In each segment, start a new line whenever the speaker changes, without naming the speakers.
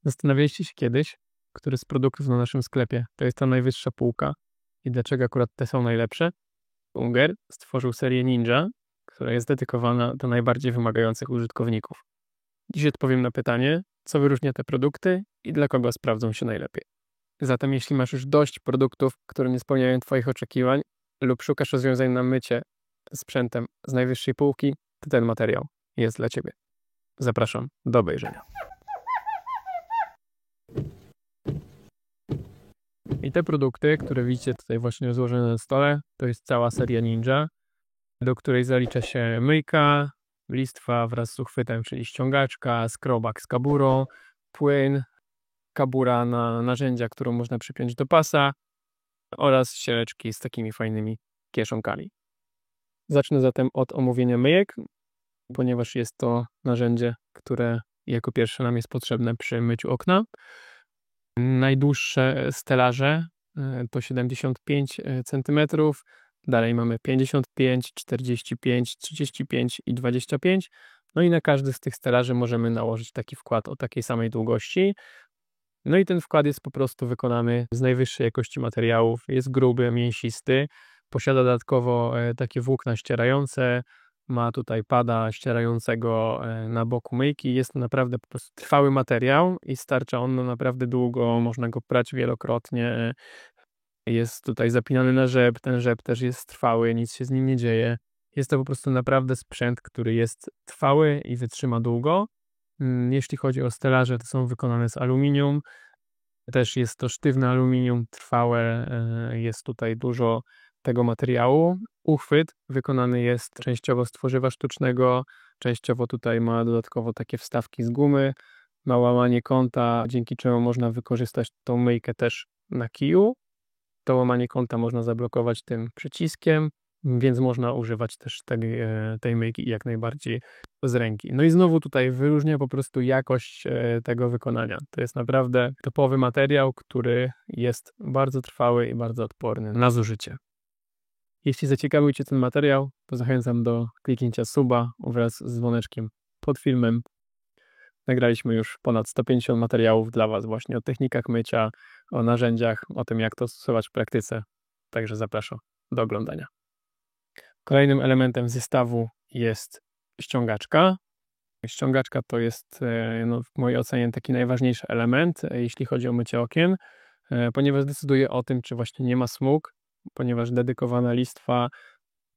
Zastanawialiście się kiedyś, który z produktów na naszym sklepie to jest ta najwyższa półka i dlaczego akurat te są najlepsze? Unger stworzył serię Ninja, która jest dedykowana do najbardziej wymagających użytkowników. Dziś odpowiem na pytanie, co wyróżnia te produkty i dla kogo sprawdzą się najlepiej. Zatem jeśli masz już dość produktów, które nie spełniają Twoich oczekiwań lub szukasz rozwiązań na mycie sprzętem z najwyższej półki, to ten materiał jest dla Ciebie. Zapraszam do obejrzenia. I te produkty, które widzicie tutaj właśnie złożone na stole, to jest cała seria Ninja, do której zalicza się myjka, listwa wraz z uchwytem, czyli ściągaczka, skrobak z kaburą, płyn, kabura na narzędzia, którą można przypiąć do pasa oraz ściereczki z takimi fajnymi kieszonkami. Zacznę zatem od omówienia myjek, ponieważ jest to narzędzie, które jako pierwsze nam jest potrzebne przy myciu okna. Najdłuższe stelaże to 75 cm, dalej mamy 55, 45, 35 i 25. No i na każdy z tych stelaży możemy nałożyć taki wkład o takiej samej długości. No i ten wkład jest po prostu wykonany z najwyższej jakości materiałów, jest gruby, mięsisty, posiada dodatkowo takie włókna ścierające, ma tutaj pada ścierającego na boku myjki. Jest to naprawdę po prostu trwały materiał i starcza on naprawdę długo, można go prać wielokrotnie. Jest tutaj zapinany na rzep, ten rzep też jest trwały, nic się z nim nie dzieje. Jest to po prostu naprawdę sprzęt, który jest trwały i wytrzyma długo. Jeśli chodzi o stelaże, to są wykonane z aluminium. Też jest to sztywne aluminium, trwałe, jest tutaj dużo tego materiału. Uchwyt wykonany jest częściowo z tworzywa sztucznego, częściowo tutaj ma dodatkowo takie wstawki z gumy, ma łamanie kąta, dzięki czemu można wykorzystać tą myjkę też na kiju. To łamanie kąta można zablokować tym przyciskiem, więc można używać też tej myjki jak najbardziej z ręki. No i znowu tutaj wyróżnia po prostu jakość tego wykonania. To jest naprawdę topowy materiał, który jest bardzo trwały i bardzo odporny na zużycie. Jeśli zaciekawił Cię ten materiał, to zachęcam do kliknięcia suba wraz z dzwoneczkiem pod filmem. Nagraliśmy już ponad 150 materiałów dla Was właśnie o technikach mycia, o narzędziach, o tym jak to stosować w praktyce. Także zapraszam do oglądania. Kolejnym elementem zestawu jest ściągaczka. Ściągaczka to jest w mojej ocenie taki najważniejszy element, jeśli chodzi o mycie okien, ponieważ decyduje o tym, czy właśnie nie ma smug, ponieważ dedykowana listwa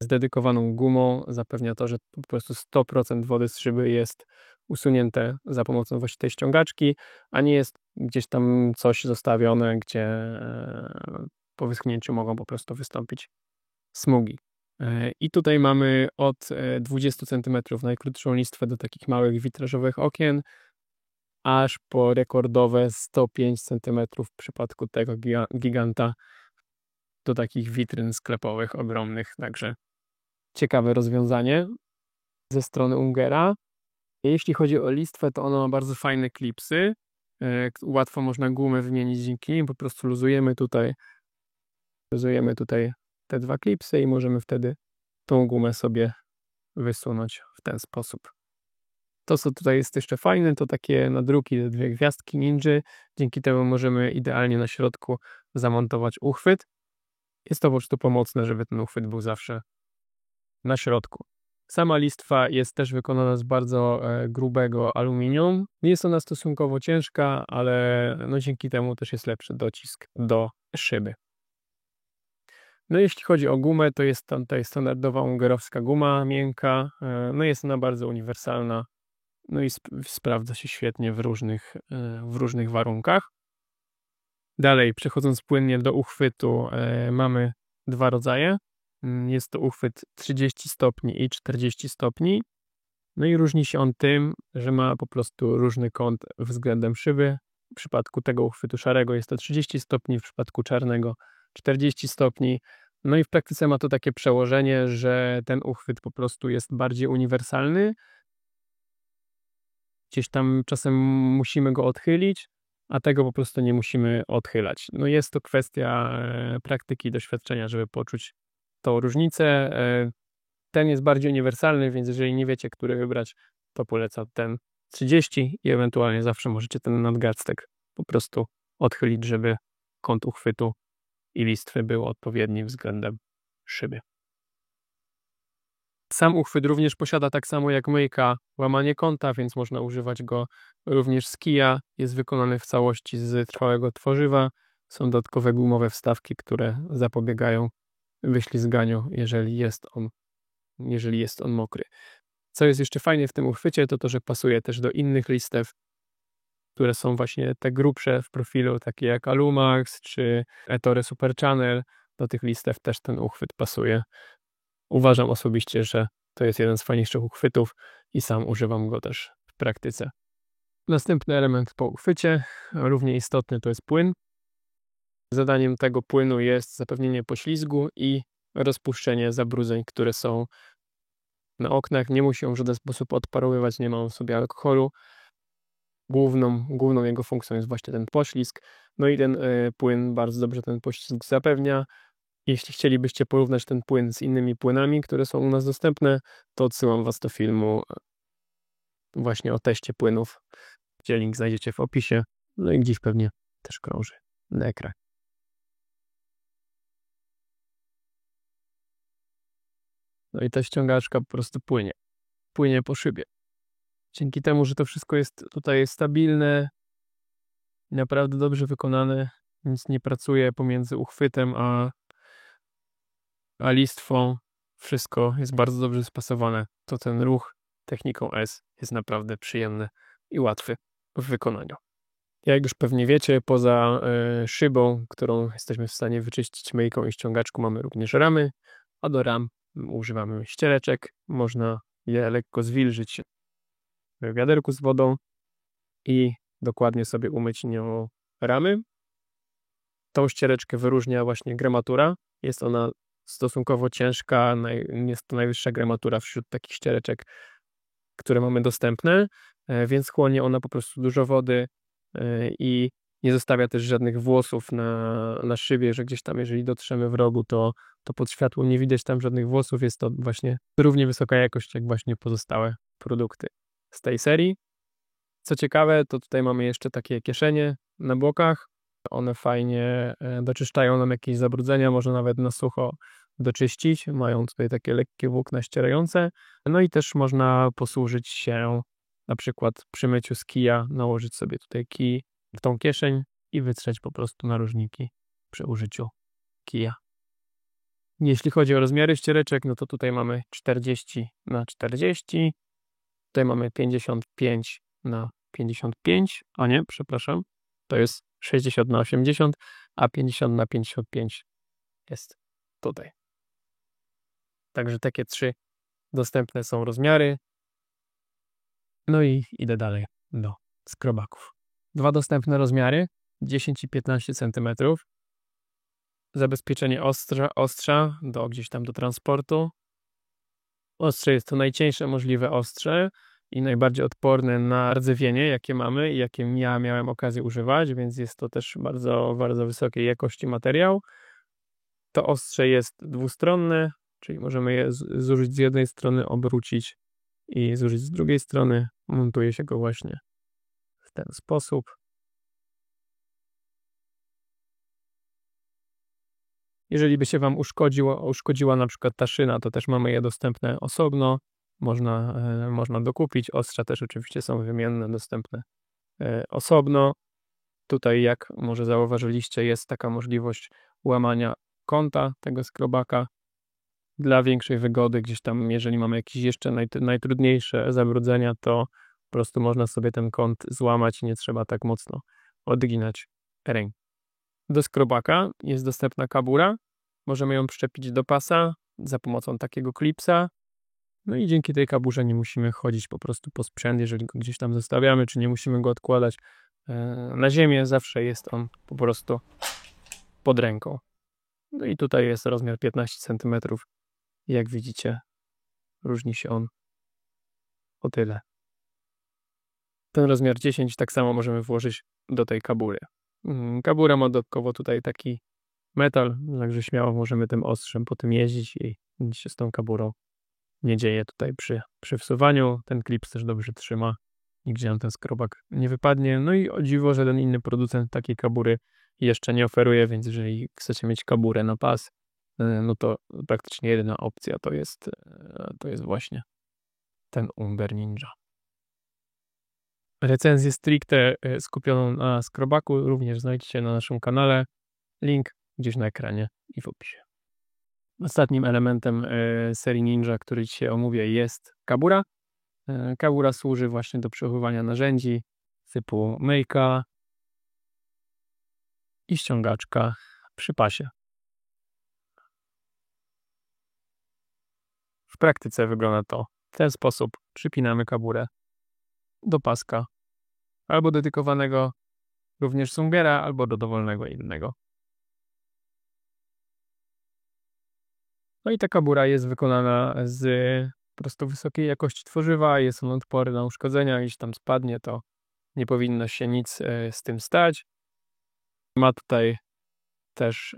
z dedykowaną gumą zapewnia to, że po prostu 100% wody z szyby jest usunięte za pomocą właśnie tej ściągaczki, a nie jest gdzieś tam coś zostawione, gdzie po wyschnięciu mogą po prostu wystąpić smugi. I tutaj mamy od 20 cm najkrótszą listwę do takich małych witrażowych okien, aż po rekordowe 105 cm w przypadku tego giganta do takich witryn sklepowych ogromnych. Także ciekawe rozwiązanie ze strony Ungera. Jeśli chodzi o listwę, to ona ma bardzo fajne klipsy. Łatwo można gumę wymienić dzięki nim. Po prostu luzujemy tutaj te dwa klipsy i możemy wtedy tą gumę sobie wysunąć w ten sposób. To, co tutaj jest jeszcze fajne, to takie nadruki, te dwie gwiazdki Ninja. Dzięki temu możemy idealnie na środku zamontować uchwyt. Jest to po prostu pomocne, żeby ten uchwyt był zawsze na środku. Sama listwa jest też wykonana z bardzo grubego aluminium. Jest ona stosunkowo ciężka, ale dzięki temu też jest lepszy docisk do szyby. No jeśli chodzi o gumę, to jest tam tutaj standardowa ungerowska guma miękka. Jest ona bardzo uniwersalna, i sprawdza się świetnie w różnych warunkach. Dalej, przechodząc płynnie do uchwytu, mamy dwa rodzaje. Jest to uchwyt 30 stopni i 40 stopni. I różni się on tym, że ma po prostu różny kąt względem szyby. W przypadku tego uchwytu szarego jest to 30 stopni, w przypadku czarnego 40 stopni. I w praktyce ma to takie przełożenie, że ten uchwyt po prostu jest bardziej uniwersalny. Gdzieś tam czasem musimy go odchylić, a tego po prostu nie musimy odchylać. Jest to kwestia praktyki i doświadczenia, żeby poczuć tą różnicę. Ten jest bardziej uniwersalny, więc jeżeli nie wiecie, który wybrać, to polecam ten 30 i ewentualnie zawsze możecie ten nadgarstek po prostu odchylić, żeby kąt uchwytu i listwy był odpowiedni względem szyby. Sam uchwyt również posiada tak samo jak myjka łamanie kąta, więc można używać go również z kija. Jest wykonany w całości z trwałego tworzywa. Są dodatkowe gumowe wstawki, które zapobiegają wyślizganiu, jeżeli jest on mokry. Co jest jeszcze fajne w tym uchwycie, to to, że pasuje też do innych listew, które są właśnie te grubsze w profilu, takie jak Alumax czy Ettore Super Channel. Do tych listew też ten uchwyt pasuje. Uważam osobiście, że to jest jeden z fajniejszych uchwytów i sam używam go też w praktyce. Następny element po uchwycie, równie istotny, to jest płyn. Zadaniem tego płynu jest zapewnienie poślizgu i rozpuszczenie zabrudzeń, które są na oknach. Nie musi on w żaden sposób odparowywać, nie ma on w sobie alkoholu. Główną jego funkcją jest właśnie ten poślizg. No i ten płyn bardzo dobrze ten poślizg zapewnia. Jeśli chcielibyście porównać ten płyn z innymi płynami, które są u nas dostępne, to odsyłam Was do filmu właśnie o teście płynów, gdzie link znajdziecie w opisie, no i gdzieś pewnie też krąży na ekranie. No i ta ściągaczka po prostu płynie po szybie. Dzięki temu, że to wszystko jest tutaj stabilne i naprawdę dobrze wykonane, nic nie pracuje pomiędzy uchwytem a listwą, wszystko jest bardzo dobrze spasowane, to ten ruch techniką S jest naprawdę przyjemny i łatwy w wykonaniu. Jak już pewnie wiecie, poza szybą, którą jesteśmy w stanie wyczyścić myjką i ściągaczką, mamy również ramy, a do ram używamy ściereczek. Można je lekko zwilżyć w wiaderku z wodą i dokładnie sobie umyć nią ramy. Tą ściereczkę wyróżnia właśnie gramatura. Jest ona stosunkowo ciężka, jest to najwyższa gramatura wśród takich ściereczek, które mamy dostępne, więc chłonie ona po prostu dużo wody i nie zostawia też żadnych włosów na szybie, że gdzieś tam jeżeli dotrzemy w rogu, to pod światłem nie widać tam żadnych włosów. Jest to właśnie równie wysoka jakość jak właśnie pozostałe produkty z tej serii. Co ciekawe, to tutaj mamy jeszcze takie kieszenie na bokach. One fajnie doczyszczają nam jakieś zabrudzenia, można nawet na sucho doczyścić. Mają tutaj takie lekkie włókna ścierające. No i też można posłużyć się na przykład przy myciu z kija, nałożyć sobie tutaj kij w tą kieszeń i wytrzeć po prostu narożniki przy użyciu kija. Jeśli chodzi o rozmiary ściereczek, no to tutaj mamy 40 na 40. Tutaj mamy 55 na 55, a nie, przepraszam, to jest 60 na 80, a 50 na 55 jest tutaj. Także takie 3 dostępne są rozmiary. No i idę dalej do skrobaków. 2 dostępne rozmiary, 10 i 15 cm. Zabezpieczenie ostrza gdzieś tam do transportu. Ostrze jest to najcieńsze możliwe ostrze i najbardziej odporne na rdzewienie, jakie mamy i jakie ja miałem okazję używać, więc jest to też bardzo, bardzo wysokiej jakości materiał. To ostrze jest dwustronne, czyli możemy je zużyć z jednej strony, obrócić i zużyć z drugiej strony. Montuje się go właśnie w ten sposób. Jeżeli by się Wam uszkodziła na przykład ta szyna, to też mamy je dostępne osobno. Można dokupić. Ostrza też oczywiście są wymienne, dostępne osobno. Tutaj, jak może zauważyliście, jest taka możliwość łamania kąta tego skrobaka. Dla większej wygody, gdzieś tam, jeżeli mamy jakieś jeszcze najtrudniejsze zabrudzenia, to po prostu można sobie ten kąt złamać i nie trzeba tak mocno odginać ręki. Do skrobaka jest dostępna kabura. Możemy ją przyczepić do pasa za pomocą takiego klipsa. No i dzięki tej kaburze nie musimy chodzić po prostu po sprzęt, jeżeli go gdzieś tam zostawiamy, czy nie musimy go odkładać na ziemię. Zawsze jest on po prostu pod ręką. No i tutaj jest rozmiar 15 cm. Jak widzicie, różni się on o tyle. Ten rozmiar 10 tak samo możemy włożyć do tej kabury. Kabura ma dodatkowo tutaj taki metal, także śmiało możemy tym ostrzem po tym jeździć i nic się z tą kaburą nie dzieje tutaj przy wsuwaniu. Ten klips też dobrze trzyma nigdzie nam ten skrobak nie wypadnie. No i o dziwo, żaden inny producent takiej kabury jeszcze nie oferuje, więc jeżeli chcecie mieć kaburę na pas, no to praktycznie jedyna opcja to jest właśnie ten Umber Ninja. Recenzję stricte skupioną na skrobaku również znajdziecie na naszym kanale. Link gdzieś na ekranie i w opisie. Ostatnim elementem serii Ninja, który dzisiaj omówię, jest kabura. Kabura służy właśnie do przechowywania narzędzi typu myjka i ściągaczka przy pasie. W praktyce wygląda to w ten sposób. Przypinamy kaburę do paska albo dedykowanego również Sungera, albo do dowolnego innego. No i ta kabura jest wykonana z po prostu wysokiej jakości tworzywa, jest on odporny na uszkodzenia, jeśli tam spadnie, to nie powinno się nic z tym stać. Ma tutaj też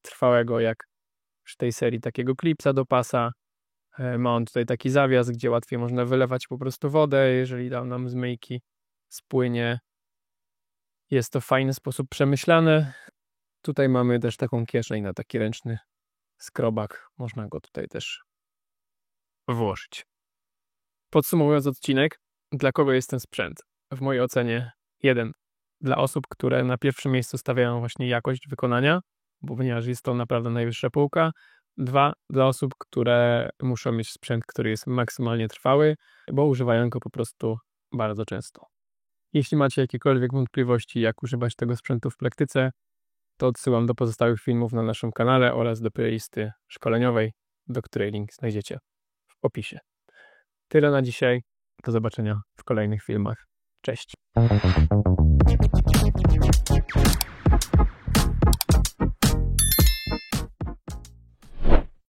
trwałego, jak przy tej serii, takiego klipsa do pasa. Ma on tutaj taki zawias, gdzie łatwiej można wylewać po prostu wodę, jeżeli tam nam z myjki spłynie. Jest to w fajny sposób przemyślane. Tutaj mamy też taką kieszeń na taki ręczny skrobak. Można go tutaj też włożyć. Podsumowując odcinek, dla kogo jest ten sprzęt? W mojej ocenie 1. Dla osób, które na pierwszym miejscu stawiają właśnie jakość wykonania, ponieważ jest to naprawdę najwyższa półka. 2. Dla osób, które muszą mieć sprzęt, który jest maksymalnie trwały, bo używają go po prostu bardzo często. Jeśli macie jakiekolwiek wątpliwości, jak używać tego sprzętu w praktyce, to odsyłam do pozostałych filmów na naszym kanale oraz do playlisty szkoleniowej, do której link znajdziecie w opisie. Tyle na dzisiaj. Do zobaczenia w kolejnych filmach. Cześć!